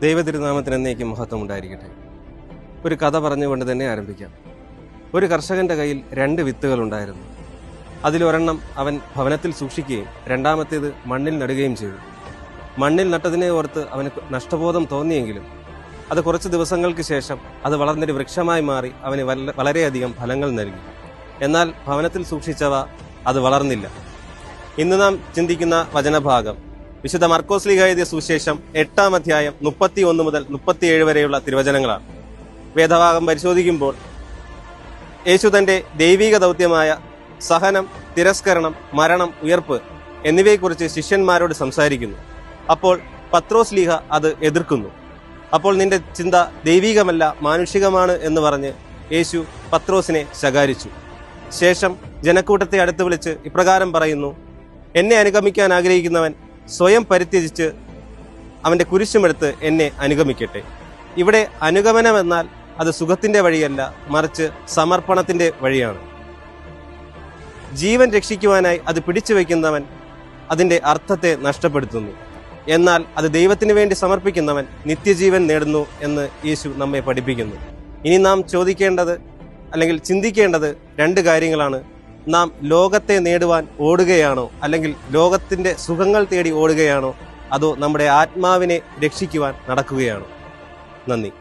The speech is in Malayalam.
ദൈവതിരുനാമത്തിന് എന്നേക്കും മഹത്വം ഉണ്ടായിരിക്കട്ടെ. ഒരു കഥ പറഞ്ഞുകൊണ്ട് തന്നെ ആരംഭിക്കാം. ഒരു കർഷകന്റെ കയ്യിൽ 2 വിത്തുകൾ ഉണ്ടായിരുന്നു. അതിലൊരെണ്ണം അവൻ ഭവനത്തിൽ സൂക്ഷിക്കുകയും രണ്ടാമത്തേത് മണ്ണിൽ നടുകയും ചെയ്തു. മണ്ണിൽ നട്ടതിനെ ഓർത്ത് അവന് നഷ്ടബോധം തോന്നിയെങ്കിലും അത് കുറച്ച് ദിവസങ്ങൾക്ക് ശേഷം അത് വളർന്നൊരു വൃക്ഷമായി മാറി അവന് വളരെയധികം ഫലങ്ങൾ നൽകി. എന്നാൽ ഭവനത്തിൽ സൂക്ഷിച്ചവ അത് വളർന്നില്ല. ഇന്ന് നാം ചിന്തിക്കുന്ന വചനഭാഗം വിശുദ്ധ മർക്കോസ് ശ്ലീഹ എഴുതിയ സുവിശേഷം 8-ാം അധ്യായം 31 മുതൽ 37 വരെയുള്ള തിരുവചനങ്ങളാണ്. വേദഭാഗം പരിശോധിക്കുമ്പോൾ യേശു തന്റെ ദൈവിക ദൗത്യമായ സഹനം, തിരസ്കരണം, മരണം, ഉയർപ്പ് എന്നിവയെക്കുറിച്ച് ശിഷ്യന്മാരോട് സംസാരിക്കുന്നു. അപ്പോൾ പത്രോസ് ശ്ലീഹ അത് എതിർക്കുന്നു. അപ്പോൾ നിന്റെ ചിന്ത ദൈവികമല്ല, മാനുഷികമാണ് എന്ന് പറഞ്ഞ് യേശു പത്രോസിനെ ശകാരിച്ചു. ശേഷം ജനക്കൂട്ടത്തെ അടുത്ത് വിളിച്ച് ഇപ്രകാരം പറയുന്നു: എന്നെ അനുഗമിക്കാൻ ആഗ്രഹിക്കുന്നവൻ സ്വയം പരിത്യജിച്ച് അവന്റെ കുരിശുമെടുത്ത് എന്നെ അനുഗമിക്കട്ടെ. ഇവിടെ അനുഗമനമെന്നാൽ അത് സുഖത്തിന്റെ വഴിയല്ല, മറിച്ച് സമർപ്പണത്തിന്റെ വഴിയാണ്. ജീവൻ രക്ഷിക്കുവാനായി അത് പിടിച്ചു വയ്ക്കുന്നവൻ അതിന്റെ അർത്ഥത്തെ നഷ്ടപ്പെടുത്തുന്നു. എന്നാൽ അത് ദൈവത്തിന് വേണ്ടി സമർപ്പിക്കുന്നവൻ നിത്യജീവൻ നേടുന്നു എന്ന് യേശു നമ്മെ പഠിപ്പിക്കുന്നു. ഇനി നാം ചോദിക്കേണ്ടത് അല്ലെങ്കിൽ ചിന്തിക്കേണ്ടത് 2 കാര്യങ്ങളാണ്. നാം ലോകത്തെ നേടുവാൻ ഓടുകയാണോ, അല്ലെങ്കിൽ ലോകത്തിന്റെ സുഖങ്ങൾ തേടി ഓടുകയാണോ, അതോ നമ്മുടെ ആത്മാവിനെ രക്ഷിക്കുവാൻ നടക്കുകയാണോ? നന്ദി.